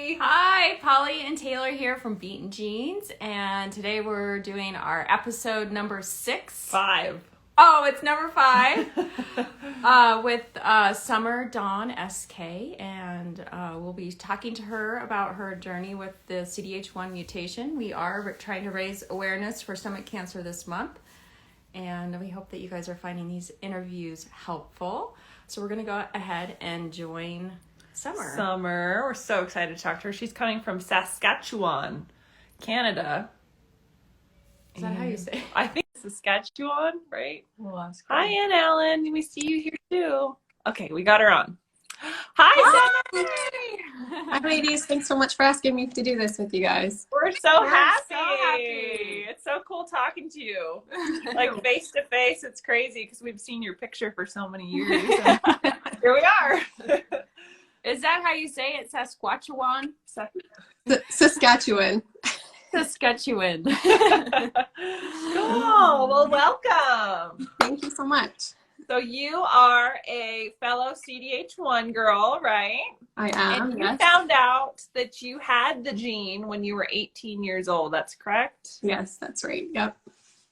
everybody. Hi, Polly and Taylor here from Beaten Jeans, and today we're doing our episode number 6. 5. Oh, it's number 5 with Summer Dawn SK, and we'll be talking to her about her journey with the CDH1 mutation. We are trying to raise awareness for stomach cancer this month, and we hope that you guys are finding these interviews helpful. So we're going to go ahead and join Summer. We're so excited to talk to her. She's coming from Saskatchewan, Canada. Is that how you say it? I think Saskatchewan, right? Well, that's Hi, Ann Allen. We see you here too. Okay, we got her on. Hi, Summer. Hi, ladies. Thanks so much for asking me to do this with you guys. We're so happy. It's so cool talking to you. Like face to face. It's crazy because we've seen your picture for so many years. Here we are. Is that how you say it? Saskatchewan? Saskatchewan. Saskatchewan. Cool. Well, welcome. Thank you so much. So you are a fellow CDH1 girl, right? I am, And you yes. found out that you had the gene when you were 18 years old. That's correct? Yes, that's right. Yep.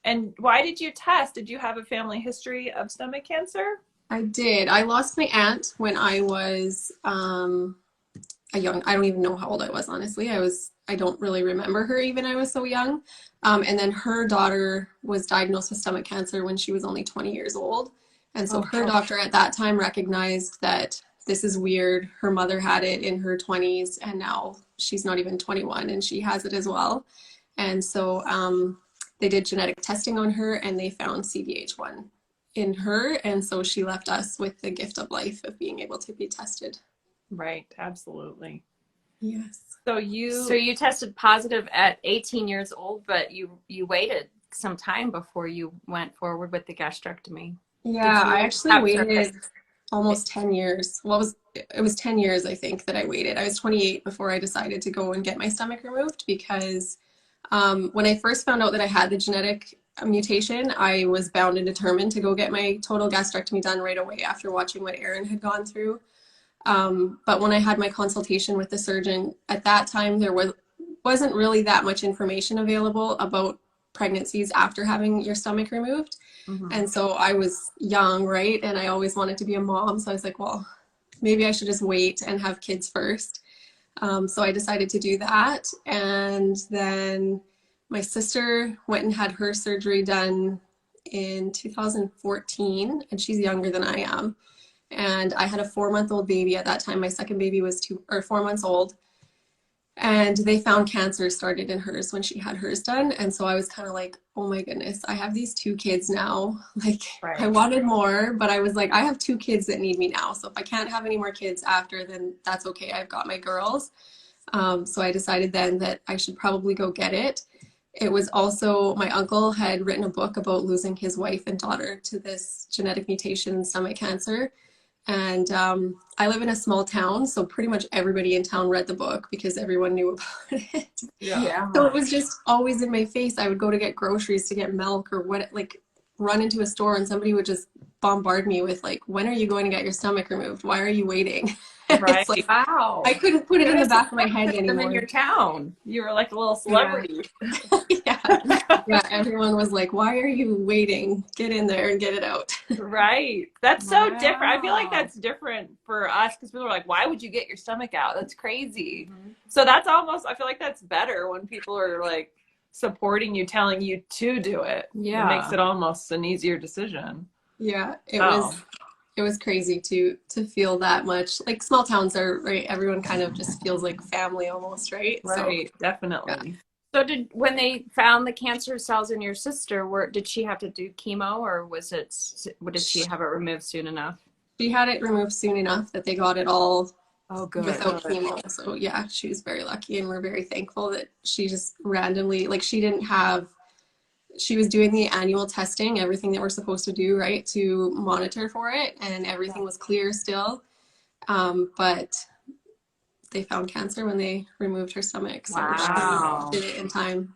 And why did you test? Did you have a family history of stomach cancer? I did. I lost my aunt when I was I don't even know how old I was, honestly. I don't really remember her even. I was so young. And then her daughter was diagnosed with stomach cancer when she was only 20 years old. And so her doctor at that time recognized that this is weird. Her mother had it in her 20s and now she's not even 21 and she has it as well. And so they did genetic testing on her and they found CDH1 in her. And so she left us with the gift of life of being able to be tested. Right, absolutely. Yes. So you tested positive at 18 years old, but you waited some time before you went forward with the gastrectomy. Yeah, I actually waited almost 10 years. Well, it was 10 years, I think, that I waited. I was 28 before I decided to go and get my stomach removed because when I first found out that I had the genetic mutation, I was bound and determined to go get my total gastrectomy done right away after watching what Erin had gone through. But when I had my consultation with the surgeon, at that time, there wasn't really that much information available about pregnancies after having your stomach removed. Mm-hmm. And so I was young, right? And I always wanted to be a mom. So I was like, well, maybe I should just wait and have kids first. So I decided to do that. And then my sister went and had her surgery done in 2014, and she's younger than I am. And I had a 4-month-old baby at that time. My second baby was 4 months old. And they found cancer started in hers when she had hers done. And so I was kind of like, oh my goodness, I have these 2 kids now. Like, right. I wanted more, but I was like, I have 2 kids that need me now. So if I can't have any more kids after, then that's okay. I've got my girls. So I decided then that I should probably go get it. It was also, my uncle had written a book about losing his wife and daughter to this genetic mutation, stomach cancer. And I live in a small town, so pretty much everybody in town read the book because everyone knew about it. Yeah. So it was just always in my face. I would go to get groceries, to get milk or what, like run into a store and somebody would just bombard me with like, when are you going to get your stomach removed? Why are you waiting? Right. It's like, wow. I couldn't put it in the back of my head anymore. In your town. You were like a little celebrity. Yeah, everyone was like, why are you waiting? Get in there and get it out. Right. That's so different. I feel like that's different for us because people are like, why would you get your stomach out? That's crazy. Mm-hmm. So that's almost, I feel like that's better when people are like supporting you, telling you to do it. Yeah. It makes it almost an easier decision. Yeah, it was crazy to feel that much. Like small towns are, right, everyone kind of just feels like family almost, right? Right, so, definitely. Yeah. So when they found the cancer cells in your sister, did she have to do chemo or did she have it removed soon enough? She had it removed soon enough that they got it all without chemo. So yeah, she was very lucky and we're very thankful that she just randomly, like she was doing the annual testing, everything that we're supposed to do, right, to monitor for it, and everything was clear still. But they found cancer when they removed her stomach. So she did it in time.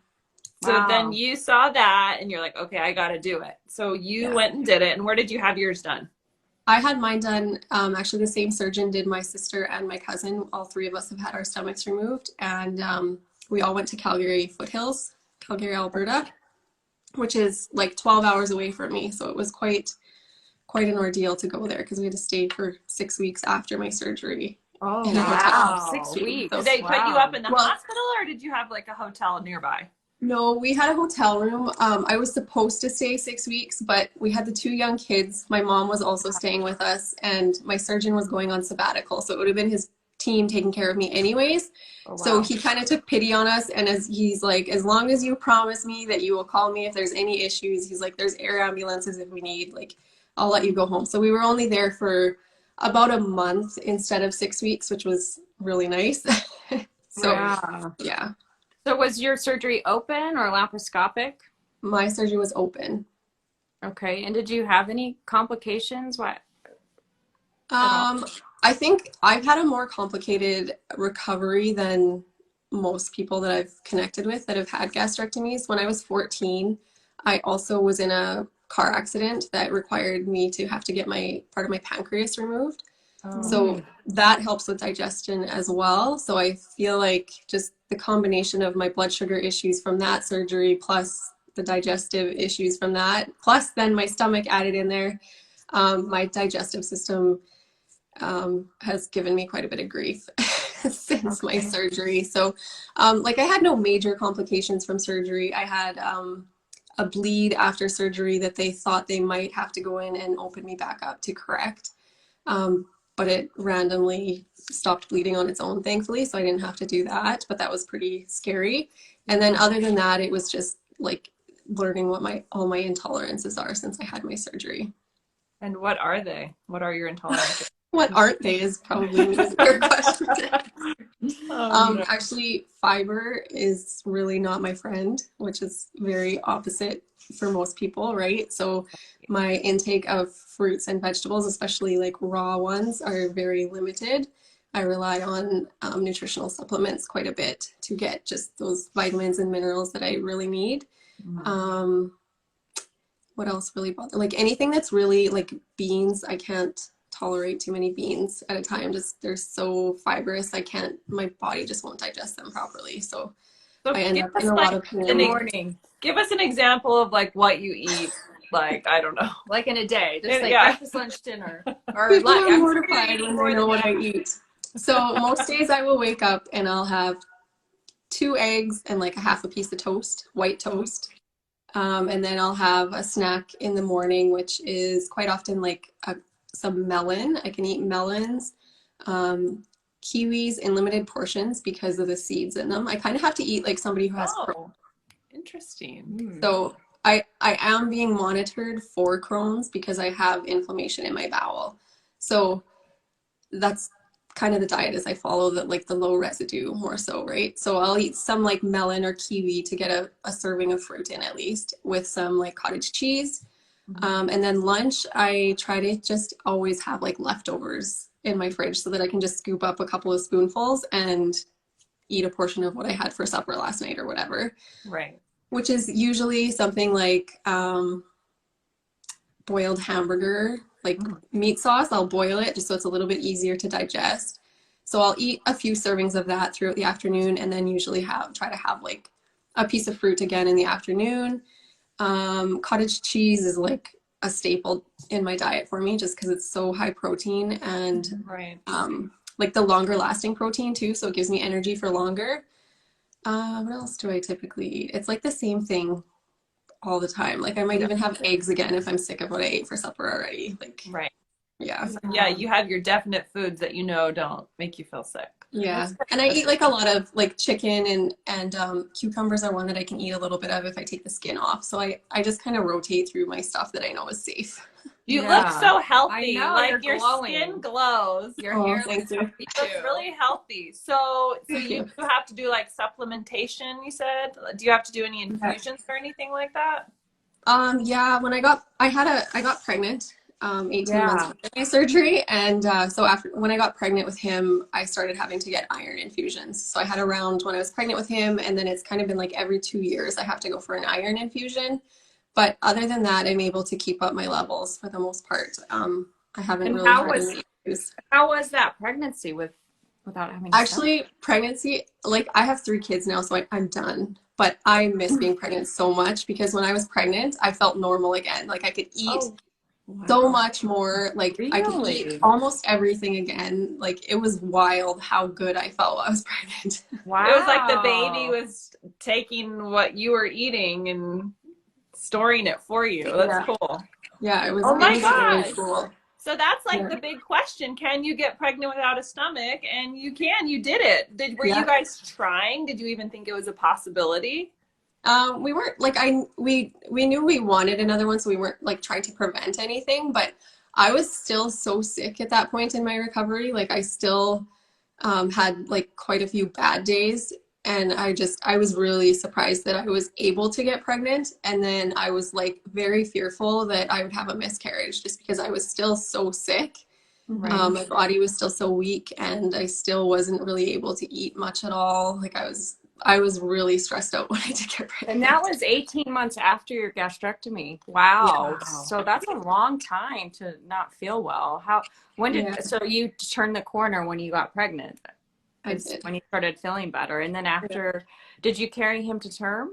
So then you saw that and you're like, okay, I got to do it. So you went and did it. And where did you have yours done? I had mine done. Actually, the same surgeon did my sister and my cousin. All three of us have had our stomachs removed, and we all went to Calgary Foothills, Calgary, Alberta, which is like 12 hours away from me. So it was quite an ordeal to go there because we had to stay for 6 weeks after my surgery. Oh, in a hotel. wow. 6 weeks. Did they put you Wow. up in the hospital, or did you have like a hotel nearby? No, we had a hotel room. I was supposed to stay 6 weeks, but we had the two young kids. My mom was also staying with us, and my surgeon was going on sabbatical, so it would have been his team taking care of me anyways. Oh, wow. So he kind of took pity on us, and he's like, as long as you promise me that you will call me if there's any issues, he's like, there's air ambulances if we need, like, I'll let you go home. So we were only there for about a month instead of 6 weeks, which was really nice. So yeah. So was your surgery open or laparoscopic? My surgery was open. Okay. And did you have any complications? What? I think I've had a more complicated recovery than most people that I've connected with that have had gastrectomies. When I was 14, I also was in a car accident that required me to have to get part of my pancreas removed. So that helps with digestion as well. So I feel like just the combination of my blood sugar issues from that surgery, plus the digestive issues from that, plus then my stomach added in there, my digestive system has given me quite a bit of grief since my surgery. So like I had no major complications from surgery. I had a bleed after surgery that they thought they might have to go in and open me back up to correct. But it randomly stopped bleeding on its own, thankfully, so I didn't have to do that, but that was pretty scary. And then other than that, it was just like learning what all my intolerances are since I had my surgery. And what are they? What are your intolerances? What aren't they is probably a better question. Actually, fiber is really not my friend, which is very opposite for most people, right? So my intake of fruits and vegetables, especially like raw ones, are very limited. I rely on nutritional supplements quite a bit to get just those vitamins and minerals that I really need. What else really bothers? Like anything that's really like beans, I can't tolerate too many beans at a time. Just they're so fibrous, my body just won't digest them properly. So I end up in a lot of pain. In the morning. Give us an example of like what you eat. Like, I don't know. Like in a day. Just like Yeah. breakfast, lunch, dinner. Or People like are mortified when they know what I eat. So most days I will wake up and I'll have 2 eggs and like a half a piece of toast, white toast. And then I'll have a snack in the morning, which is quite often like some melon. I can eat melons, kiwis in limited portions because of the seeds in them. I kind of have to eat like somebody who has Crohn's. Interesting. So I am being monitored for Crohn's because I have inflammation in my bowel. So that's kind of the diet as I follow the low residue more so, right? So I'll eat some like melon or kiwi to get a serving of fruit in at least with some like cottage cheese. And then lunch, I try to just always have like leftovers in my fridge so that I can just scoop up a couple of spoonfuls and eat a portion of what I had for supper last night or whatever. Right. Which is usually something like boiled hamburger, like meat sauce. I'll boil it just so it's a little bit easier to digest. So I'll eat a few servings of that throughout the afternoon and then usually try to have like a piece of fruit again in the afternoon. Cottage cheese is like a staple in my diet for me just because it's so high protein and like the longer lasting protein too, so it gives me energy for longer. What else do I typically eat? It's like the same thing all the time. Like I might even have eggs again if I'm sick of what I ate for supper already. Like yeah. Yeah, you have your definite foods that you know don't make you feel sick. Yeah, and I eat like a lot of like chicken and cucumbers are one that I can eat a little bit of if I take the skin off. So I just kind of rotate through my stuff that I know is safe. You look so healthy. I know, like your glowing. skin glows. Your hair looks healthy You too. look really healthy. So you have to do like supplementation, you said? Do you have to do any infusions or anything like that? Yeah, when I got pregnant 18 months after my surgery, and so when I got pregnant with him, I started having to get iron infusions. So I had around when I was pregnant with him, and then it's kind of been like every 2 years I have to go for an iron infusion. But other than that, I'm able to keep up my levels for the most part. I haven't And really had any issues. how was that pregnancy without having a stomach? Actually, pregnancy, like I have 3 kids now, so I'm done. But I miss being pregnant so much because when I was pregnant, I felt normal again. Like I could eat Oh, so wow. much more. Like I could eat Really? almost everything again. Like it was wild how good I felt while I was pregnant. Wow. It was like the baby was taking what you were eating and storing it for you. That's Yeah. cool. Yeah, it was Oh it my was really gosh. cool. So that's like Yeah. the big question. Can you get pregnant without a stomach? And you can. You did it. Were you Yeah. guys trying? Did you even think it was a possibility? We weren't like we knew we wanted another one, so we weren't like trying to prevent anything, but I was still so sick at that point in my recovery. Like I still had like quite a few bad days, and I was really surprised that I was able to get pregnant, and then I was like very fearful that I would have a miscarriage just because I was still so sick. Right. My body was still so weak, and I still wasn't really able to eat much at all. Like I was really stressed out when I did get And pregnant. that was 18 months after your gastrectomy. Wow. Yeah. So that's a long time to not feel well. Yeah, So you turned the corner when you got pregnant I is did. when you started feeling better. And then Yeah. after, did you carry him to term?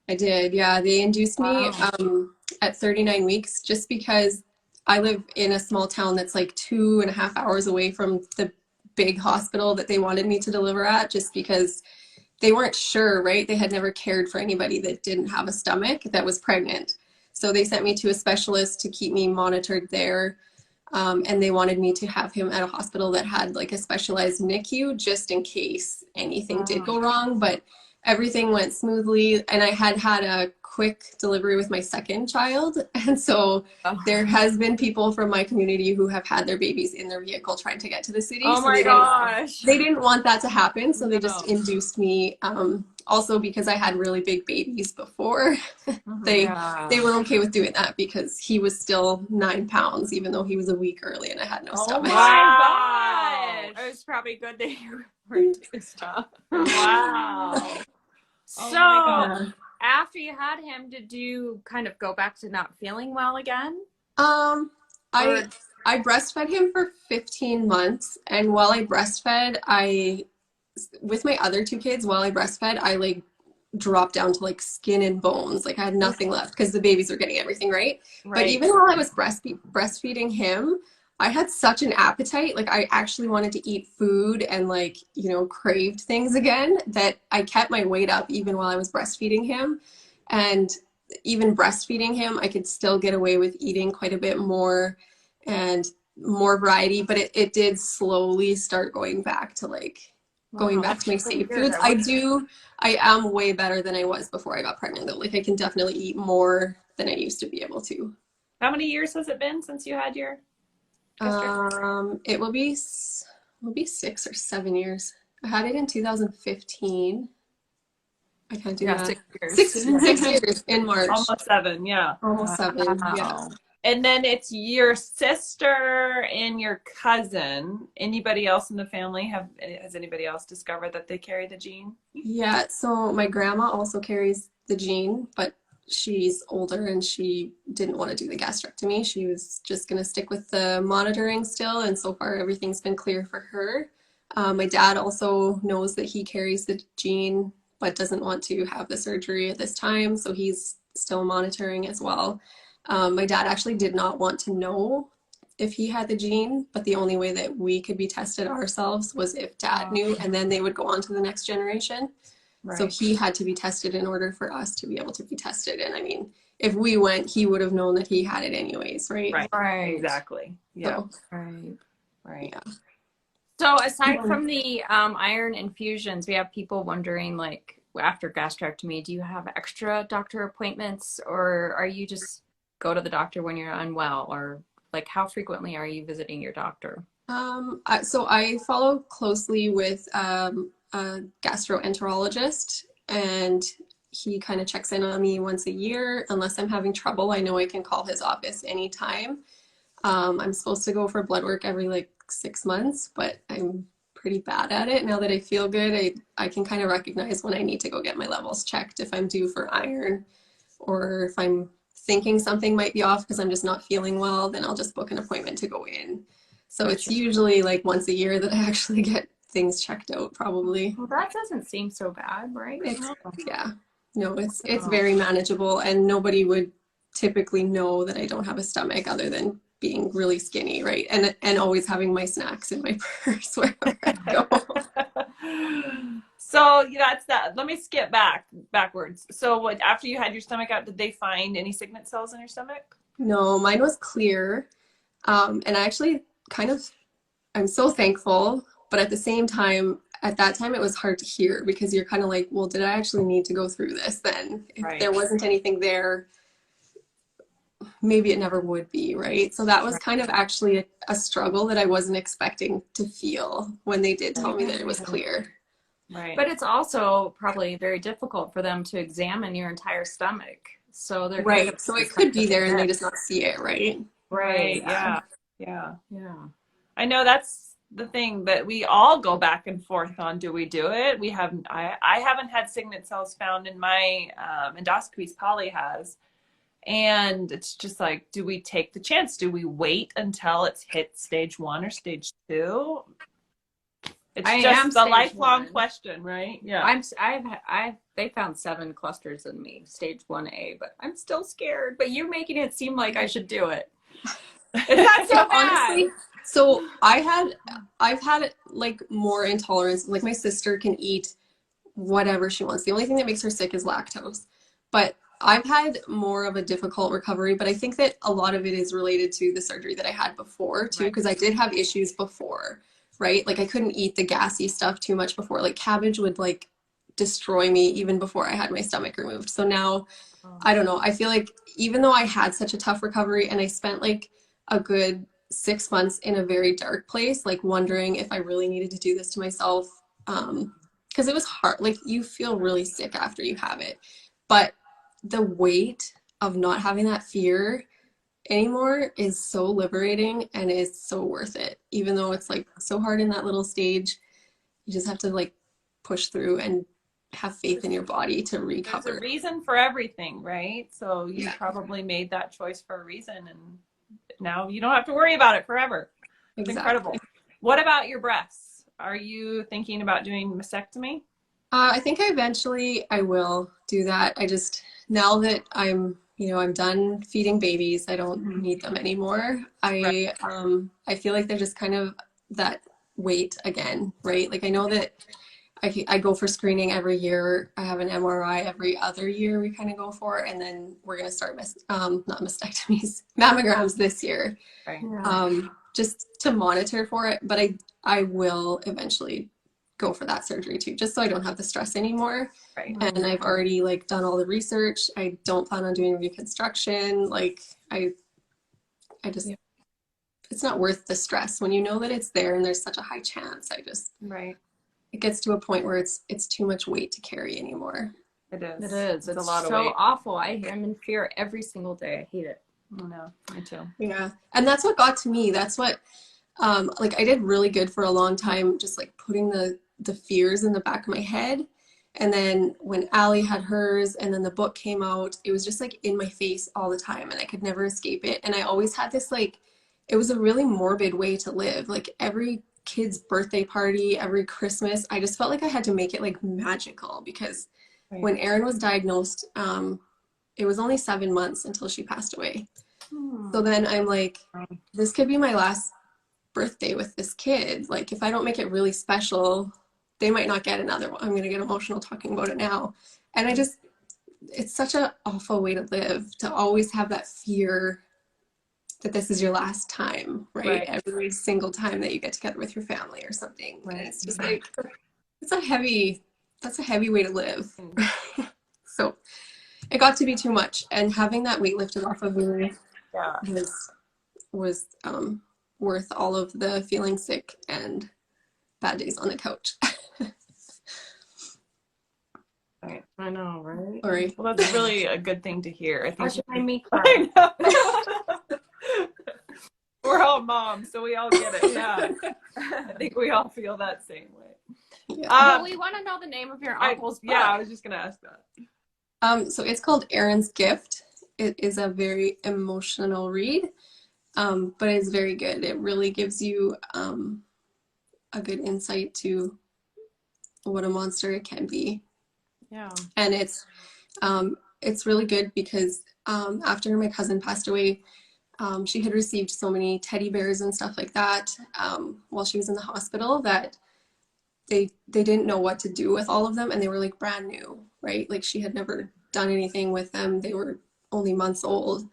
I did. Yeah, they induced me Wow. at 39 weeks just because I live in a small town that's like 2.5 hours away from the big hospital that they wanted me to deliver at, just because they weren't sure, right? They had never cared for anybody that didn't have a stomach that was pregnant. So they sent me to a specialist to keep me monitored there. And they wanted me to have him at a hospital that had like a specialized NICU just in case anything did Wow. go wrong. But everything went smoothly. And I had had a quick delivery with my second child. And so there has been people from my community who have had their babies in their vehicle trying to get to the city. Oh So my gosh. they didn't want that to happen. So they just No. induced me. Also because I had really big babies before, they Yeah. they were okay with doing that because he was still 9 pounds, even though he was a week early and I had no Oh stomach. my It gosh. was probably good that you were reduced, huh? Wow. Oh So my Yeah. after you had him, did you kind of go back to not feeling well again? Um, I Or I breastfed him for 15 months, and while I breastfed, with my other 2 kids, while I breastfed, I like dropped down to like skin and bones. Like I had nothing left because the babies were getting everything right. But right. even while I was breastfeeding him, I had such an appetite. Like I actually wanted to eat food and like, craved things again, that I kept my weight up even while I was breastfeeding him. And even breastfeeding him, I could still get away with eating quite a bit more and more variety, but it did slowly start going back to going Wow, back to my that's safe good. foods. I am way better than I was before I got pregnant though. Like I can definitely eat more than I used to be able to. How many years has it been since you had your gastrectomy? It will be 6 or 7 years. I had it in 2015. I can't do Yeah, that. 6 years. Six years in March. Almost 7, yeah. Almost 7. Yeah. Wow. And then it's your sister and your cousin. Anybody else in the family has anybody else discovered that they carry the gene? Yeah. So my grandma also carries the gene, but she's older and she didn't want to do the gastrectomy. She was just going to stick with the monitoring still. And so far, everything's been clear for her. My dad also knows that he carries the gene, but doesn't want to have the surgery at this time. So he's still monitoring as well. My dad actually did not want to know if he had the gene, but the only way that we could be tested ourselves was if dad knew, and then they would go on to the next generation. Right. So he had to be tested in order for us to be able to be tested. And I mean, if we went, he would have known that he had it anyways, right? Right. Exactly. Yeah. So, Right. Right. yeah. So aside from the iron infusions, we have people wondering, like, after gastrectomy, do you have extra doctor appointments, or are you just go to the doctor when you're unwell, or like how frequently are you visiting your doctor? So I follow closely with a gastroenterologist, and he kind of checks in on me once a year. Unless I'm having trouble, I know I can call his office anytime. I'm supposed to go for blood work every like 6 months, but I'm pretty bad at it. Now that I feel good, I can kind of recognize when I need to go get my levels checked, if I'm due for iron or if I'm thinking something might be off because I'm just not feeling well, then I'll just book an appointment to go in. So it's usually like once a year that I actually get things checked out, probably. Well, that doesn't seem so bad, right? Yeah. No, it's very manageable, and nobody would typically know that I don't have a stomach other than being really skinny, right? And always having my snacks in my purse wherever I go. So that's that. Let me skip backwards. So what, after you had your stomach out, did they find any signet cells in your stomach? No, mine was clear. And I actually I'm so thankful, but at the same time, at that time, it was hard to hear because you're kind of like, well, did I actually need to go through this then? If there wasn't anything there, maybe it never would be, right? So that was kind of actually a struggle that I wasn't expecting to feel when they did tell me that it was clear. Right. But it's also probably very difficult for them to examine your entire stomach. So they're right. So it could be there and they just not see it, right? Right. Yeah. I know that's the thing that we all go back and forth on. Do we do it? I haven't had signet cells found in my endoscopies. Polly has. And it's just like, do we take the chance? Do we wait until it's hit stage 1 or stage 2? It's just a lifelong question, right? Yeah. They found 7 clusters in me, stage 1A, but I'm still scared. But you're making it seem like I should do it. It's not so bad. Honestly, so I've had like more intolerance. Like my sister can eat whatever she wants. The only thing that makes her sick is lactose. But I've had more of a difficult recovery, but I think that a lot of it is related to the surgery that I had before too, because I did have issues before, right? Like I couldn't eat the gassy stuff too much before. Like cabbage would like destroy me even before I had my stomach removed. So now, I don't know. I feel like even though I had such a tough recovery and I spent like a good 6 months in a very dark place, like wondering if I really needed to do this to myself, because it was hard. Like you feel really sick after you have it, but the weight of not having that fear anymore is so liberating and is so worth it. Even though it's like so hard in that little stage, you just have to like push through and have faith in your body to recover. There's a reason for everything, right? So you probably made that choice for a reason, and now you don't have to worry about it forever. It's incredible. What about your breasts? Are you thinking about doing mastectomy? I think I will do that. I just, now that I'm done feeding babies, I don't need them anymore. I feel like they're just kind of that weight again, right? Like I know that I go for screening every year. I have an MRI every other year we kind of go for, and then we're going to start not mastectomies, mammograms this year. Right. Just to monitor for it, but I will eventually go for that surgery too, just so I don't have the stress anymore. Right. And I've already like done all the research. I don't plan on doing reconstruction. Like I just, it's not worth the stress when you know that it's there and there's such a high chance. It gets to a point where it's too much weight to carry anymore. It is. It is. It's a lot of so weight. awful. I'm in fear every single day. I hate it. Oh, no, me too. Yeah. And that's what got to me. That's what, like I did really good for a long time, just like putting the fears in the back of my head. And then when Allie had hers and then the book came out, it was just like in my face all the time and I could never escape it. And I always had this like, it was a really morbid way to live. Like every kid's birthday party, every Christmas, I just felt like I had to make it like magical because when Erin was diagnosed, it was only 7 months until she passed away. So then I'm like, this could be my last birthday with this kid. Like if I don't make it really special, they might not get another one. I'm going to get emotional talking about it now. And it's such an awful way to live, to always have that fear that this is your last time, right? Every single time that you get together with your family or something. And it's just like, that's a heavy way to live. So it got to be too much. And having that weight lifted off of me was worth all of the feeling sick and bad days on the couch. Right. I know, right? Sorry. Well, that's really a good thing to hear. I think Should I make that? We're all moms, so we all get it. Yeah. I think we all feel that same way. Yeah. We want to know the name of your uncle's book. Yeah, I was just going to ask that. So it's called Erin's Gift. it is a very emotional read, but it's very good. It really gives you a good insight to what a monster it can be. Yeah. And it's really good because after my cousin passed away, she had received so many teddy bears and stuff like that while she was in the hospital that they didn't know what to do with all of them, and they were like brand new, right? Like she had never done anything with them. They were only months old.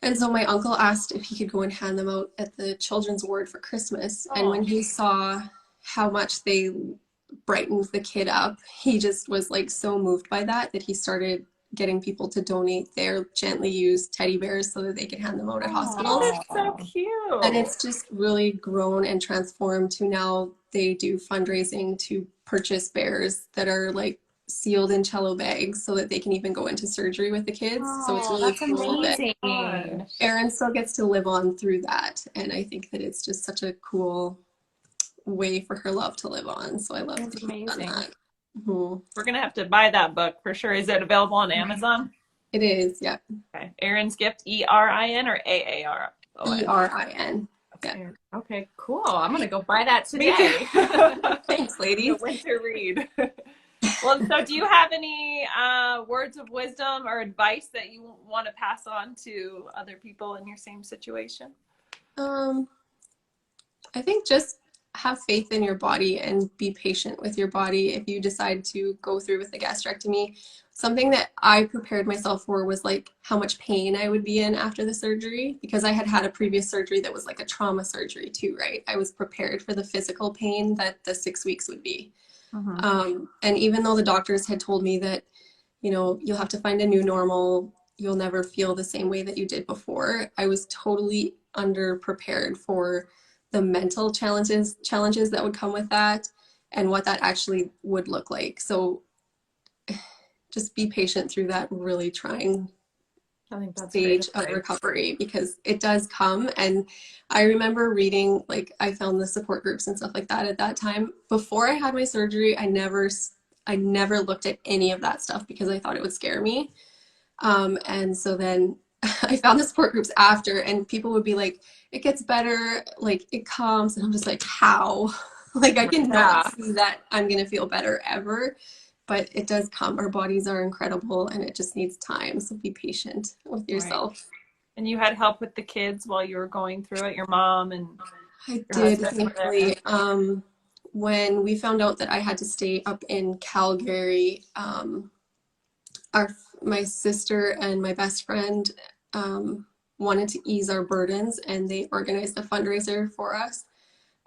And so my uncle asked if he could go and hand them out at the children's ward for Christmas. And when he saw how much they brightened the kid up, he just was like so moved by that he started getting people to donate their gently used teddy bears so that they could hand them out at hospitals. That's so cute. And it's just really grown and transformed to now they do fundraising to purchase bears that are like sealed in cello bags so that they can even go into surgery with the kids. So it's really cool that Erin still gets to live on through that. And I think that it's just such a cool way for her love to live on. So I love That's amazing. that. Mm-hmm. We're going to have to buy that book for sure. Is it available on Amazon? It is, yeah. Okay. Erin's Gift, ERIN or AARON? ERIN. Okay. Okay, cool. I'm going to go buy that today. Thanks, ladies. The winter read. Well, so do you have any words of wisdom or advice that you want to pass on to other people in your same situation? I think just have faith in your body and be patient with your body if you decide to go through with the gastrectomy. Something that I prepared myself for was like how much pain I would be in after the surgery, because I had had a previous surgery that was like a trauma surgery too, right? I was prepared for the physical pain that the 6 weeks would be. And even though the doctors had told me that, you know, you'll have to find a new normal, you'll never feel the same way that you did before, I was totally underprepared for the mental challenges that would come with that and what that actually would look like. So just be patient through that really trying stage of recovery, because it does come. And I remember reading, like I found the support groups and stuff like that at that time. Before I had my surgery, I never looked at any of that stuff because I thought it would scare me. And so then I found the support groups after, and people would be like, it gets better, like it comes, and I'm just like, how? Like I cannot see that I'm gonna feel better ever, but it does come. Our bodies are incredible, and it just needs time. So be patient with yourself. Right. And you had help with the kids while you were going through it, your mom and I did, thankfully. When we found out that I had to stay up in Calgary, my sister and my best friend wanted to ease our burdens, and they organized a fundraiser for us.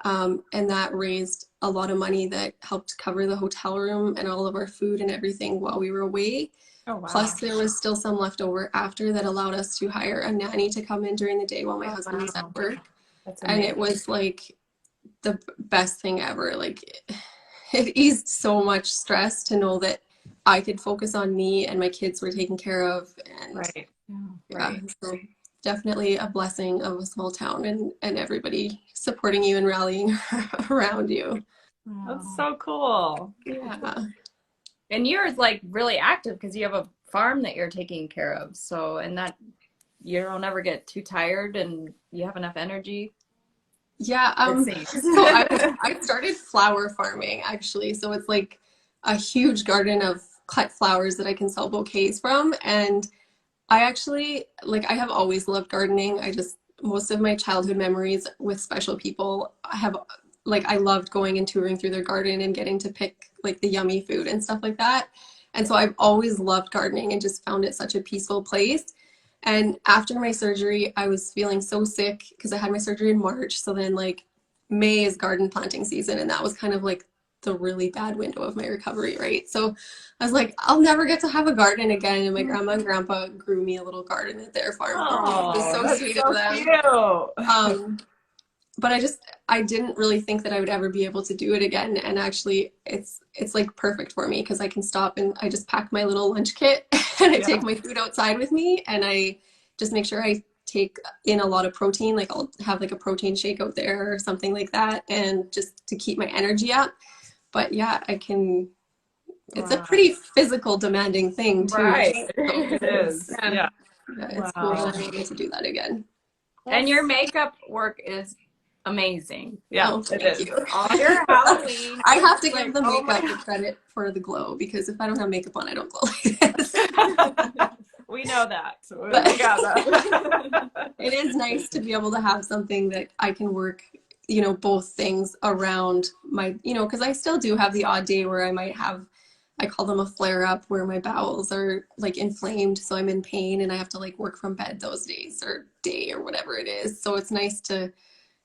And that raised a lot of money that helped cover the hotel room and all of our food and everything while we were away. Oh, wow. Plus there was still some left over after that allowed us to hire a nanny to come in during the day while my husband was at work. And it was like the best thing ever. Like it eased so much stress to know that I could focus on me and my kids were taken care of. And so definitely a blessing of a small town and everybody supporting you and rallying around you. That's so cool. Yeah. And you're like really active because you have a farm that you're taking care of. So, and that you don't ever get too tired and you have enough energy. Yeah. So I started flower farming actually. So it's like a huge garden of cut flowers that I can sell bouquets from. And I actually, like, I have always loved gardening. Most of my childhood memories with special people I loved going and touring through their garden and getting to pick like the yummy food and stuff like that. And so I've always loved gardening and just found it such a peaceful place. And after my surgery, I was feeling so sick because I had my surgery in March. So then like May is garden planting season. And that was kind of like the really bad window of my recovery, right? So I was like, I'll never get to have a garden again. And my grandma and grandpa grew me a little garden at their farm. Oh, it was so sweet of them. Cute. But I didn't really think that I would ever be able to do it again. And actually it's like perfect for me because I can stop and I just pack my little lunch kit and I take my food outside with me and I just make sure I take in a lot of protein. Like I'll have like a protein shake out there or something like that. And just to keep my energy up. But yeah, it's a pretty physical demanding thing too. Right. So, it is. Yeah. Yeah, it's cool Wow. that I'm able to do that again. And your makeup work is amazing. Yeah, Oh, it thank is. you. All your Halloween. I have to like, give the oh my makeup the credit for the glow, because if I don't have makeup on, I don't glow like this. We know that. But We got that. it is nice to be able to have something that I can work, both things around my, because I still do have the odd day where I might have, I call them a flare up, where my bowels are like inflamed, so I'm in pain and I have to like work from bed those days or day or whatever it is. So it's nice to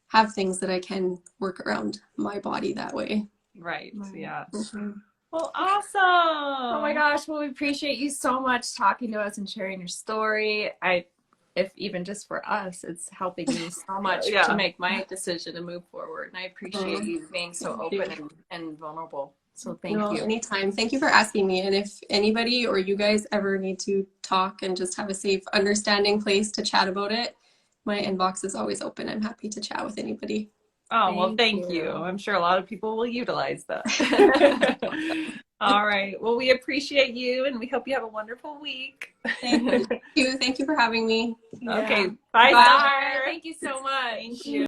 have things that I can work around my body that way. Right. Yeah. Mm-hmm. Well, awesome. Oh my gosh. Well, we appreciate you so much talking to us and sharing your story. If even just for us, it's helping me so much Yeah. to make my decision to move forward. And I appreciate you being so Thank open and vulnerable. So thank No, you. anytime. Thank you for asking me. And if anybody or you guys ever need to talk and just have a safe, understanding place to chat about it, my inbox is always open. I'm happy to chat with anybody. Oh, well, Thank thank you. you. I'm sure a lot of people will utilize that. All right. Well, we appreciate you and we hope you have a wonderful week. Thank you. Thank you for having me. Okay. Yeah. Bye. Bye. Summer. Thank you so much. Thank you.